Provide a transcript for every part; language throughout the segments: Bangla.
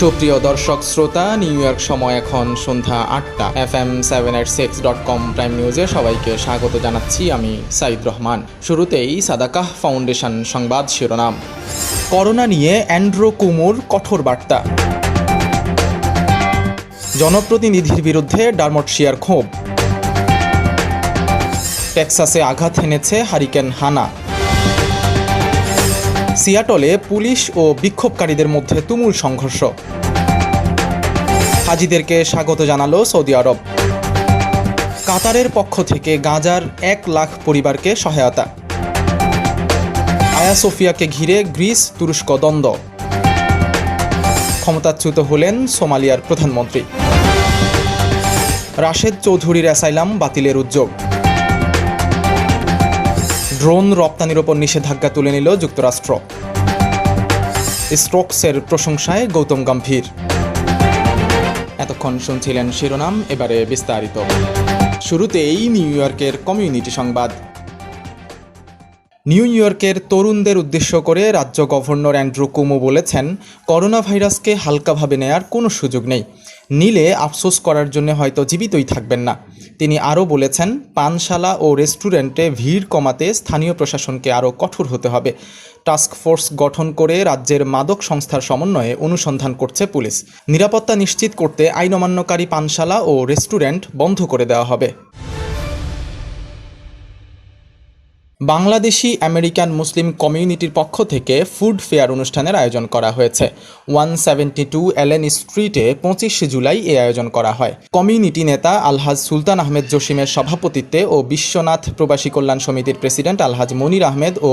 সুপ্রিয় দর্শক শ্রোতা, নিউ ইয়র্ক সময় এখন সন্ধ্যা 8টা। FM786.com প্রাইম নিউজে সবাইকে স্বাগত জানাচ্ছি। আমি সাইদ রহমান। শুরুতেই সাদাকাহ ফাউন্ডেশন সংবাদ শিরোনাম। করোনা নিয়ে অ্যান্ড্রু কুমোর কঠোর বার্তা। জনপ্রতিনিধির বিরুদ্ধে ডারমটশিয়ার ক্ষোভ। টেক্সাসে আঘাত হেনেছে হারিকেন হানা। সিয়াটলে পুলিশ ও বিক্ষোভকারীদের মধ্যে তুমুল সংঘর্ষ। হাজিদেরকে স্বাগত জানালো সৌদি আরব। কাতারের পক্ষ থেকে গাজার 1 লাখ পরিবারকে সহায়তা। আয়া সোফিয়াকে ঘিরে গ্রিস তুরস্ক দ্বন্দ্ব। ক্ষমতাচ্যুত হলেন সোমালিয়ার প্রধানমন্ত্রী। রাশেদ চৌধুরীর অ্যাসাইলাম বাতিলের উদ্যোগ। ড্রোন রপ্তানির ওপর নিষেধাজ্ঞা তুলে নিল যুক্তরাষ্ট্র। স্টোকসের প্রশংসায় গৌতম গম্ভীর। এতক্ষণ শুনছিলেন শিরোনাম, এবারে বিস্তারিত। শুরুতেই নিউ ইয়র্কের কমিউনিটি সংবাদ। নিউ ইয়র্কের তরুণদের উদ্দেশ্য করে রাজ্য গভর্নর অ্যান্ড্রু কুমো বলেছেন, করোনা ভাইরাসকে হালকাভাবে নেয়ার কোনো সুযোগ নেই। নিলে আফসোস করার জন্য হয়তো জীবিতই থাকবেন না। তিনি আরও বলেছেন, পানশালা ও রেস্টুরেন্টে ভিড় কমাতে স্থানীয় প্রশাসনকে আরও কঠোর হতে হবে। টাস্ক ফোর্স গঠন করে রাজ্যের মাদক সংস্থার সমন্বয়ে অনুসন্ধান করছে পুলিশ। নিরাপত্তা নিশ্চিত করতে আইন অমান্যকারী পানশালা ও রেস্টুরেন্ট বন্ধ করে দেওয়া হবে। বাংলাদেশি আমেরিকান মুসলিম কমিউনিটির পক্ষ থেকে ফুড ফেয়ার অনুষ্ঠানের আয়োজন করা হয়েছে। 172 এলেন স্ট্রিটে 25 জুলাই এই আয়োজন করা হয়। কমিউনিটি নেতা আলহাজ সুলতান আহমেদ জসিমের সভাপতিত্বে ও বিশ্বনাথ প্রবাসী কল্যাণ সমিতির প্রেসিডেন্ট আলহাজ মনির আহমেদ ও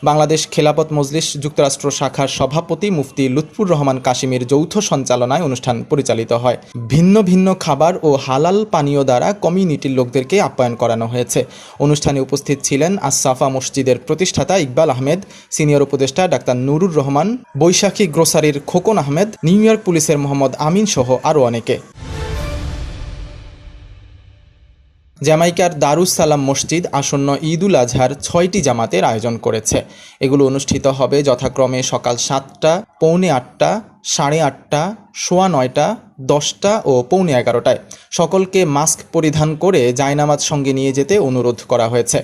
বাংলাদেশ খেলাফত মজলিস যুক্তরাষ্ট্র শাখার সভাপতি মুফতি লুৎফুর রহমান কাশিমের যৌথ সঞ্চালনায় অনুষ্ঠান পরিচালিত হয়। ভিন্ন ভিন্ন খাবার ও হালাল পানীয় দ্বারা কমিউনিটির লোকদেরকে আপ্যায়ন করানো হয়েছে। অনুষ্ঠানে উপস্থিত ছিলেন সাফা মসজিদের প্রতিষ্ঠাতা ইকবাল আহমেদ, সিনিয়র উপদেষ্টা ডাক্তার নুরুর রহমান, বৈশাখী গ্রোসারির খোকন আহমেদ, নিউ ইয়র্ক পুলিশের মোহাম্মদ আমিন সহ আরও অনেকে। জ্যামাইকার দারুস সালাম মসজিদ আসন্ন ঈদুল আজহার 6টি জামাতের আয়োজন করেছে। এগুলো অনুষ্ঠিত হবে যথাক্রমে সকাল 7টা, পৌনে 8টা, 8:30, 9:15, 10টা ও পৌনে 11টায়। সকলকে মাস্ক পরিধান করে জায়নামাজ সঙ্গে নিয়ে যেতে অনুরোধ করা হয়েছে।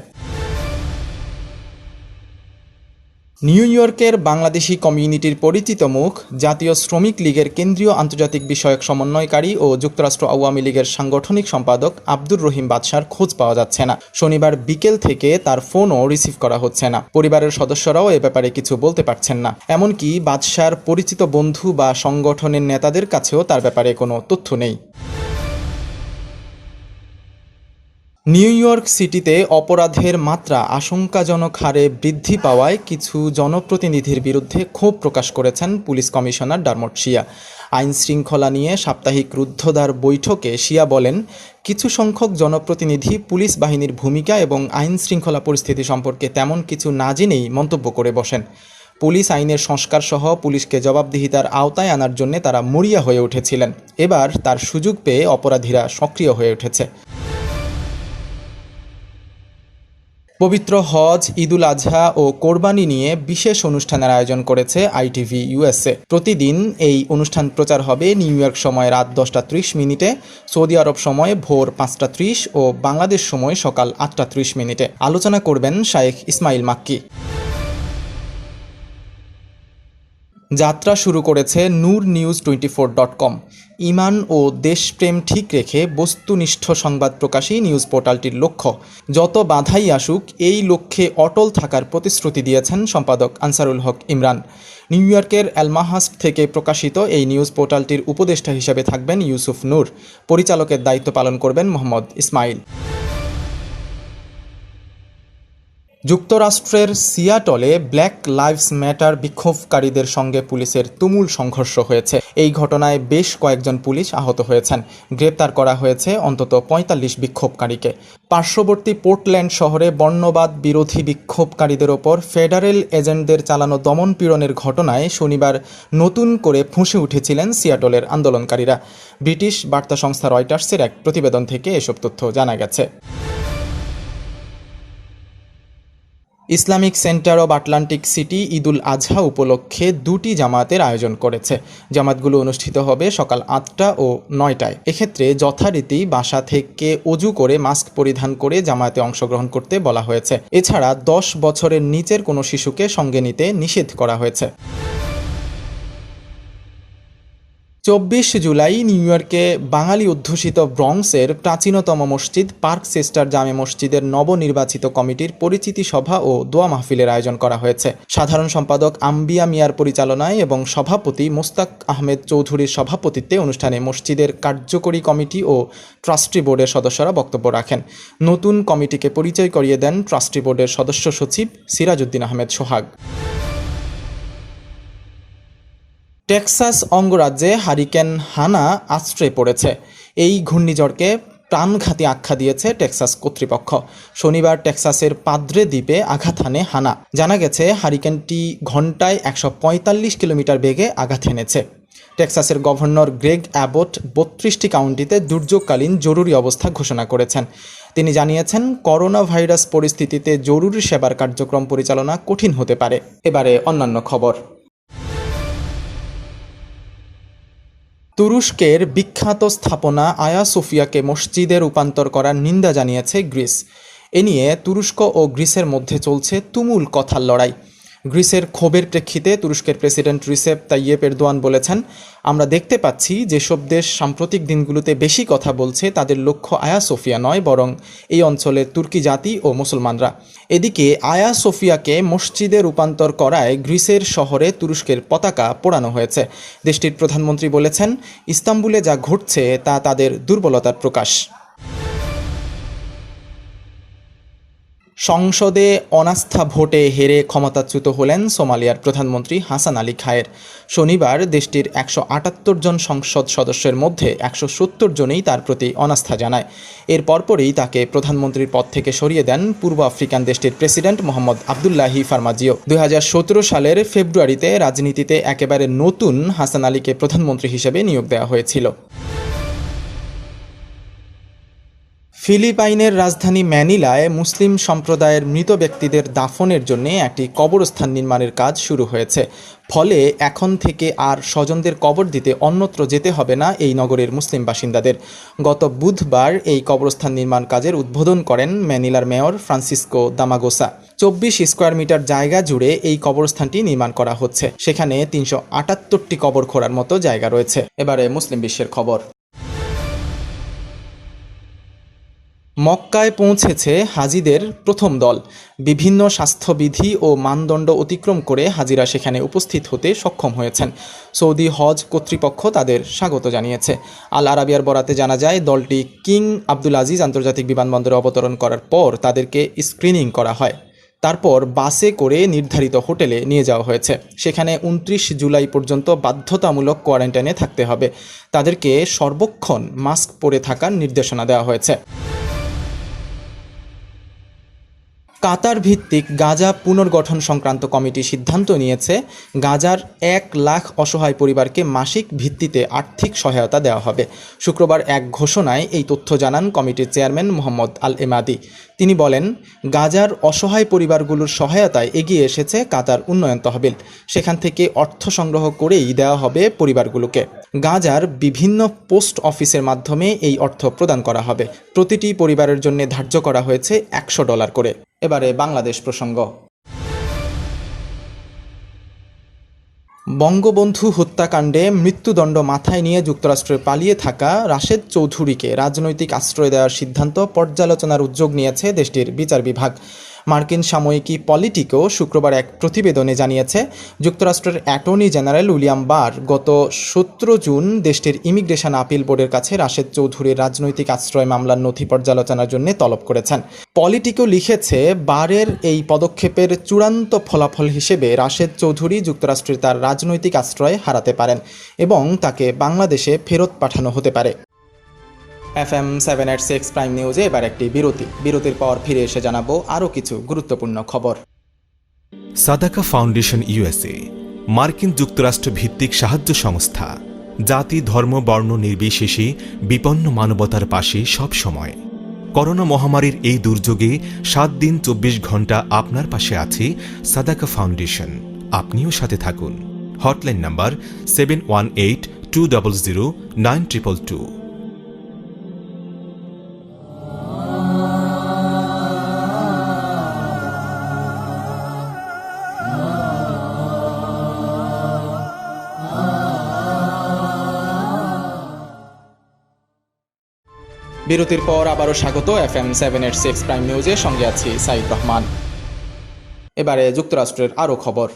নিউ ইয়র্কের বাংলাদেশি কমিউনিটির পরিচিত মুখ, জাতীয় শ্রমিক লীগের কেন্দ্রীয় আন্তর্জাতিক বিষয়ক সমন্বয়কারী ও যুক্তরাষ্ট্র আওয়ামী লীগের সাংগঠনিক সম্পাদক আব্দুর রহিম বাদশার খোঁজ পাওয়া যাচ্ছে না। শনিবার বিকেল থেকে তার ফোনও রিসিভ করা হচ্ছে না। পরিবারের সদস্যরাও এ ব্যাপারে কিছু বলতে পারছেন না। এমনকি বাদশার পরিচিত বন্ধু বা সংগঠনের নেতাদের কাছেও তার ব্যাপারে কোনো তথ্য নেই। নিউ ইয়র্ক সিটিতে অপরাধের মাত্রা আশঙ্কাজনক হারে বৃদ্ধি পাওয়ায় কিছু জনপ্রতিনিধির বিরুদ্ধে ক্ষোভ প্রকাশ করেছেন পুলিশ কমিশনার ডারমট শিয়া। আইন শৃঙ্খলা নিয়ে সাপ্তাহিক রুদ্ধদ্বার বৈঠকে শিয়া বলেন, কিছু সংখ্যক জনপ্রতিনিধি পুলিশ বাহিনীর ভূমিকা এবং আইন শৃঙ্খলা পরিস্থিতি সম্পর্কে তেমন কিছু না জেনেই মন্তব্য করে বসেন। পুলিশ আইনের সংস্কার সহ পুলিশকে জবাবদিহিতার আওতায় আনার জন্য তারা মরিয়া হয়ে উঠেছিলেন। এবার তার সুযোগ পেয়ে অপরাধীরা সক্রিয় হয়ে উঠেছে। পবিত্র হজ, ঈদুল আজহা ও কোরবানি নিয়ে বিশেষ অনুষ্ঠানের আয়োজন করেছে ITV USA। প্রতিদিন এই অনুষ্ঠান প্রচার হবে নিউ ইয়র্ক সময় রাত 10:30, সৌদি আরব সময় ভোর 5:30 ও বাংলাদেশ সময় সকাল 8:30। আলোচনা করবেন শায়েখ ইসমাইল মাক্কি। যাত্রা শুরু করেছে নূর নিউজ 24.com। ইমান ও দেশপ্রেম ঠিক রেখে বস্তুনিষ্ঠ সংবাদ প্রকাশই নিউজ পোর্টালটির লক্ষ্য। যত বাধাই আসুক এই লক্ষ্যে অটল থাকার প্রতিশ্রুতি দিয়েছেন সম্পাদক আনসারুল হক ইমরান। নিউ ইয়র্কের এলমাহাস্ট থেকে প্রকাশিত এই নিউজ পোর্টালটির উপদেষ্টা হিসেবে থাকবেন ইউসুফ নূর। পরিচালকের দায়িত্ব পালন করবেন মোহাম্মদ ইসমাইল। যুক্তরাষ্ট্রের সিয়াটলে ব্ল্যাক লাইভস ম্যাটার বিক্ষোভকারীদের সঙ্গে পুলিশের তুমুল সংঘর্ষ হয়েছে। এই ঘটনায় বেশ কয়েকজন পুলিশ আহত হয়েছেন। গ্রেপ্তার করা হয়েছে অন্তত 45 বিক্ষোভকারীকে। পার্শ্ববর্তী পোর্টল্যান্ড শহরে বর্ণবাদ বিরোধী বিক্ষোভকারীদের ওপর ফেডারেল এজেন্টদের চালানো দমনপীড়নের ঘটনায় শনিবার নতুন করে ফুঁসে উঠেছিলেন সিয়াটলের আন্দোলনকারীরা। ব্রিটিশ বার্তা সংস্থা রয়টার্সের এক প্রতিবেদন থেকে এসব তথ্য জানা গেছে। Islamic centre of Atlantic City Eidul Azha উপলক্ষে 2টি জামাতের আয়োজন করেছে। জামাতগুলো অনুষ্ঠিত হবে সকাল 8টা ও 9টায়। এক্ষেত্রে যথারীতি বাসা থেকে অজু করে মাস্ক পরিধান করে জামায়াতে অংশগ্রহণ করতে বলা হয়েছে। এছাড়া 10 বছরের নিচের কোনো শিশুকে সঙ্গে নিতে নিষেধ করা হয়েছে। 24 জুলাই নিউ ইয়র্কে বাঙালি অধ্যুষিত ব্রঙ্কসের প্রাচীনতম মসজিদ পার্ক সিস্টার জামে মসজিদের নবনির্বাচিত কমিটির পরিচিতি সভা ও দোয়া মাহফিলের আয়োজন করা হয়েছে। সাধারণ সম্পাদক আম্বিয়া মিয়ার পরিচালনায় এবং সভাপতি মোস্তাক আহমেদ চৌধুরীর সভাপতিত্বে অনুষ্ঠানে মসজিদের কার্যকরী কমিটি ও ট্রাস্টি বোর্ডের সদস্যরা বক্তব্য রাখেন। নতুন কমিটিকে পরিচয় করিয়ে দেন ট্রাস্টি বোর্ডের সদস্য সচিব সিরাজউদ্দিন আহমেদ সোহাগ। টেক্সাস অঙ্গরাজ্যে হারিকেন হানা আশ্রয়ে পড়েছে। এই ঘূর্ণিঝড়কে প্রাণঘাতী আখ্যা দিয়েছে টেক্সাস কর্তৃপক্ষ। শনিবার টেক্সাসের পাদ্রে দ্বীপে আঘাত হানে হানা। জানা গেছে হারিকেনটি ঘন্টায় 145 কিলোমিটার বেগে আঘাত হেনেছে। টেক্সাসের গভর্নর গ্রেগ অ্যাবট 32টি কাউন্টিতে দুর্যোগকালীন জরুরি অবস্থা ঘোষণা করেছেন। তিনি জানিয়েছেন, করোনা ভাইরাস পরিস্থিতিতে জরুরি সেবার কার্যক্রম পরিচালনা কঠিন হতে পারে। এবারে অন্যান্য খবর। তুরস্কের বিখ্যাত স্থাপনা আয়া সোফিয়াকে মসজিদে রূপান্তর করার নিন্দা জানিয়েছে গ্রিস। এ নিয়ে তুরস্ক ও গ্রিসের মধ্যে চলছে তুমুল কথার লড়াই। গ্রিসের ক্ষোভের প্রেক্ষিতে তুরস্কের প্রেসিডেন্ট রিসেপ তাইয়েপ এরদোয়ান বলেছেন, আমরা দেখতে পাচ্ছি যেসব দেশ সাম্প্রতিক দিনগুলোতে বেশি কথা বলছে তাদের লক্ষ্য আয়া সোফিয়া নয়, বরং এই অঞ্চলের তুর্কি জাতি ও মুসলমানরা। এদিকে আয়া সোফিয়াকে মসজিদে রূপান্তর করায় গ্রিসের শহরে তুরস্কের পতাকা পোড়ানো হয়েছে। দেশটির প্রধানমন্ত্রী বলেছেন, ইস্তাম্বুলে যা ঘটছে তা তাদের দুর্বলতার প্রকাশ। সংসদে অনাস্থা ভোটে হেরে ক্ষমতাচ্যুত হলেন সোমালিয়ার প্রধানমন্ত্রী হাসান আলী খায়ের। শনিবার দেশটির 178 জন সংসদ সদস্যের মধ্যে 170 জনেই তার প্রতি অনাস্থা জানায়। এর পরপরই তাকে প্রধানমন্ত্রীর পদ থেকে সরিয়ে দেন পূর্ব আফ্রিকান দেশটির প্রেসিডেন্ট মোহাম্মদ আবদুল্লাহি ফার্মাজিও। 2017 সালের ফেব্রুয়ারিতে রাজনীতিতে একেবারে নতুন হাসান আলীকে প্রধানমন্ত্রী হিসেবে নিয়োগ দেওয়া হয়েছিল। ফিলিপাইনের রাজধানী ম্যানিলায় মুসলিম সম্প্রদায়ের মৃত ব্যক্তিদের দাফনের জন্য একটি কবরস্থান নির্মাণের কাজ শুরু হয়েছে। ফলে এখন থেকে আর স্বজনদের কবর দিতে অন্যত্র যেতে হবে না এই নগরের মুসলিম বাসিন্দাদের। গত বুধবার এই কবরস্থান নির্মাণ কাজের উদ্বোধন করেন ম্যানিলার মেয়র ফ্রান্সিসকো দামাগোসা। 24 স্কোয়ার মিটার জায়গা জুড়ে এই কবরস্থানটি নির্মাণ করা হচ্ছে। সেখানে 378টি কবর খোঁড়ার মতো জায়গা রয়েছে। এবারে মুসলিম বিশ্বের খবর। মক্কায় পৌঁছেছে হাজিদের প্রথম দল। বিভিন্ন স্বাস্থ্যবিধি ও মানদণ্ড অতিক্রম করে হাজিরা সেখানে উপস্থিত হতে সক্ষম হয়েছেন। সৌদি হজ কর্তৃপক্ষ তাদের স্বাগত জানিয়েছে। আল আরাবিয়ার বরাতে জানা যায়, দলটি কিং আব্দুল আজিজ আন্তর্জাতিক বিমানবন্দরে অবতরণ করার পর তাদেরকে স্ক্রিনিং করা হয়। তারপর বাসে করে নির্ধারিত হোটেলে নিয়ে যাওয়া হয়েছে। সেখানে 29 জুলাই পর্যন্ত বাধ্যতামূলক কোয়ারেন্টাইনে থাকতে হবে। তাদেরকে সর্বক্ষণ মাস্ক পরে থাকার নির্দেশনা দেওয়া হয়েছে। কাতার ভিত্তিক গাজা পুনর্গঠন সংক্রান্ত কমিটি সিদ্ধান্ত নিয়েছে, গাজার 1 লাখ অসহায় পরিবারকে মাসিক ভিত্তিতে আর্থিক সহায়তা দেওয়া হবে। শুক্রবার এক ঘোষণায় এই তথ্য জানান কমিটির চেয়ারম্যান মোহাম্মদ আল এমাদি। তিনি বলেন, গাজার অসহায় পরিবারগুলোর সহায়তায় এগিয়ে এসেছে কাতার উন্নয়ন তহবিল। সেখান থেকে অর্থ সংগ্রহ করেই দেওয়া হবে পরিবারগুলোকে। গাজার বিভিন্ন পোস্ট অফিসের মাধ্যমে এই অর্থ প্রদান করা হবে। প্রতিটি পরিবারের জন্য ধার্য করা হয়েছে $100 করে। এবারে বাংলাদেশ প্রসঙ্গ। বঙ্গবন্ধু হত্যাকাণ্ডে মৃত্যুদণ্ড মাথায় নিয়ে যুক্তরাষ্ট্রে পালিয়ে থাকা রাশেদ চৌধুরীকে রাজনৈতিক আশ্রয় দেওয়ার সিদ্ধান্ত পর্যালোচনার উদ্যোগ নিয়েছে দেশটির বিচার বিভাগ। মার্কিন সাময়িকী পলিটিকো শুক্রবার এক প্রতিবেদনে জানিয়েছে, যুক্তরাষ্ট্রের অ্যাটর্নি জেনারেল উইলিয়াম বার গত 17 জুন দেশটির ইমিগ্রেশন আপিল বোর্ডের কাছে রাশেদ চৌধুরীর রাজনৈতিক আশ্রয় মামলার নথি পর্যালোচনার জন্য তলব করেছেন। পলিটিকো লিখেছে, বারের এই পদক্ষেপের চূড়ান্ত ফলাফল হিসেবে রাশেদ চৌধুরী যুক্তরাষ্ট্রের তার রাজনৈতিক আশ্রয় হারাতে পারেন এবং তাকে বাংলাদেশে ফেরত পাঠানো হতে পারে। FM 786 প্রাইম নিউজে এবার একটি বিরতির পর ফিরে এসে জানাবো আরও কিছু গুরুত্বপূর্ণ খবর। সাদাকা ফাউন্ডেশন USA, মার্কিন যুক্তরাষ্ট্র ভিত্তিক সাহায্য সংস্থা, জাতি ধর্ম বর্ণ নির্বিশেষে বিপন্ন মানবতার পাশে সব সময়। করোনা মহামারীর এই দুর্যোগে 7 দিন 24 ঘন্টা আপনার পাশে আছে সাদাকা ফাউন্ডেশন। আপনিও সাথে থাকুন। Hotline number 7182009222। বিরতির পর আবারও স্বাগত FM 786 প্রাইম নিউজে, সঙ্গে আছি সাইদ রহমান। এবারে যুক্তরাষ্ট্রের আরও খবর।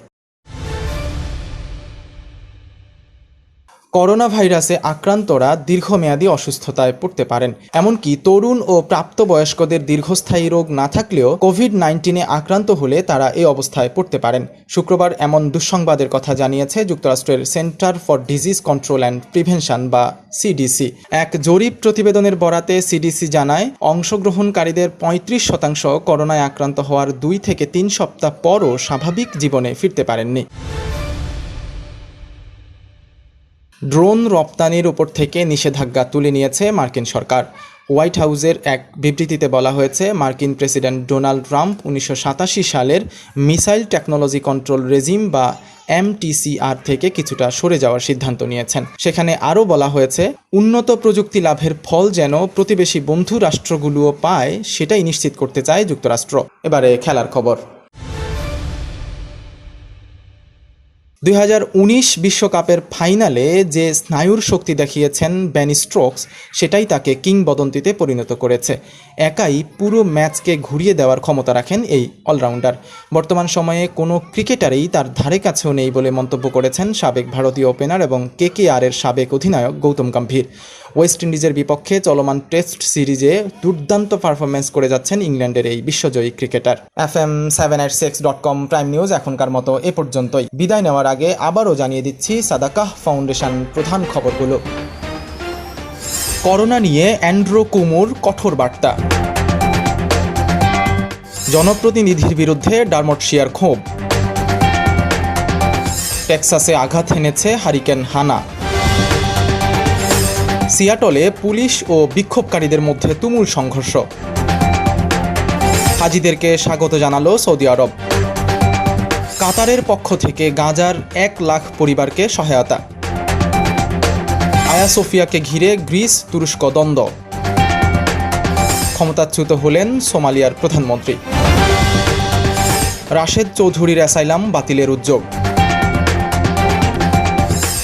করোনা ভাইরাসে আক্রান্তরা দীর্ঘমেয়াদী অসুস্থতায় পড়তে পারেন। এমনকি তরুণ ও প্রাপ্তবয়স্কদের দীর্ঘস্থায়ী রোগ না থাকলেও কোভিড-19 আক্রান্ত হলে তারা এই অবস্থায় পড়তে পারেন। শুক্রবার এমন দুঃসংবাদের কথা জানিয়েছে যুক্তরাষ্ট্রের centre for disease control and prevention বা সিডিসি। এক জরিপ প্রতিবেদনের বরাতে সিডিসি জানায়, অংশগ্রহণকারীদের 35% করোনায় আক্রান্ত হওয়ার 2 থেকে 3 সপ্তাহ পরও স্বাভাবিক জীবনে ফিরতে পারেননি। ড্রোন রপ্তানির উপর থেকে নিষেধাজ্ঞা তুলে নিয়েছে মার্কিন সরকার। হোয়াইট হাউসের এক বিবৃতিতে বলা হয়েছে, মার্কিন প্রেসিডেন্ট ডোনাল্ড ট্রাম্প 1987 সালের মিসাইল টেকনোলজি কন্ট্রোল রেজিম বা MTCR থেকে কিছুটা সরে যাওয়ার সিদ্ধান্ত নিয়েছেন। সেখানে আরও বলা হয়েছে, উন্নত প্রযুক্তি লাভের ফল যেন প্রতিবেশী বন্ধু রাষ্ট্রগুলোও পায়, সেটাই নিশ্চিত করতে চায় যুক্তরাষ্ট্র। এবারে খেলার খবর। 2019 বিশ্বকাপের ফাইনালে যে স্নায়ুর শক্তি দেখিয়েছেন বেন স্টোকস, সেটাই তাকে কিংবদন্তিতে পরিণত করেছে। একাই পুরো ম্যাচকে ঘুরিয়ে দেওয়ার ক্ষমতা রাখেন এই অলরাউন্ডার। বর্তমান সময়ে কোনো ক্রিকেটারই তার ধারে কাছেও নেই বলে মন্তব্য করেছেন সাবেক ভারতীয় ওপেনার এবং KKR-এর সাবেক অধিনায়ক গৌতম গম্ভীর। ওয়েস্ট ইন্ডিজের বিপক্ষে চলমান টেস্ট সিরিজে দুর্দান্ত পারফরমেন্স করে যাচ্ছেন ইংল্যান্ডের এই বিশ্বজয়ী ক্রিকেটার। FM786.com প্রাইম নিউজ এখনকার মতো এ পর্যন্তই। বিদায় নেওয়ার আগে আবারও জানিয়ে দিচ্ছি সাদাকাহ ফাউন্ডেশন প্রধান খবরগুলো। করোনা নিয়ে অ্যান্ড্রু কুমুর কঠোর বার্তা। জনপ্রতিনিধির বিরুদ্ধে ডারমটশিয়ার ক্ষোভ। টেক্সাসে আঘাত হেনেছে হারিকেন হানা। সিয়াটলে পুলিশ ও বিক্ষোভকারীদের মধ্যে তুমুল সংঘর্ষ। হাজিদেরকে স্বাগত জানালো সৌদি আরব। কাতারের পক্ষ থেকে গাজার 1 লাখ পরিবারকে সহায়তা। আয়া সোফিয়াকে ঘিরে গ্রিস তুরস্ক দ্বন্দ্ব। ক্ষমতাচ্যুত হলেন সোমালিয়ার প্রধানমন্ত্রী। রাশেদ চৌধুরীর অ্যাসাইলাম বাতিলের উদ্যোগ।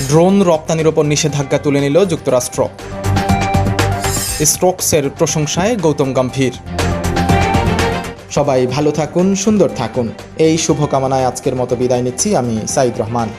ড্রোন রপ্তানির ওপর নিষেধাজ্ঞা তুলে নিল যুক্তরাষ্ট্র। স্টোকসের প্রশংসায় গৌতম গম্ভীর। সবাই ভালো থাকুন, সুন্দর থাকুন, এই শুভকামনায় আজকের মতো বিদায় নিচ্ছি আমি সাইদ রহমান।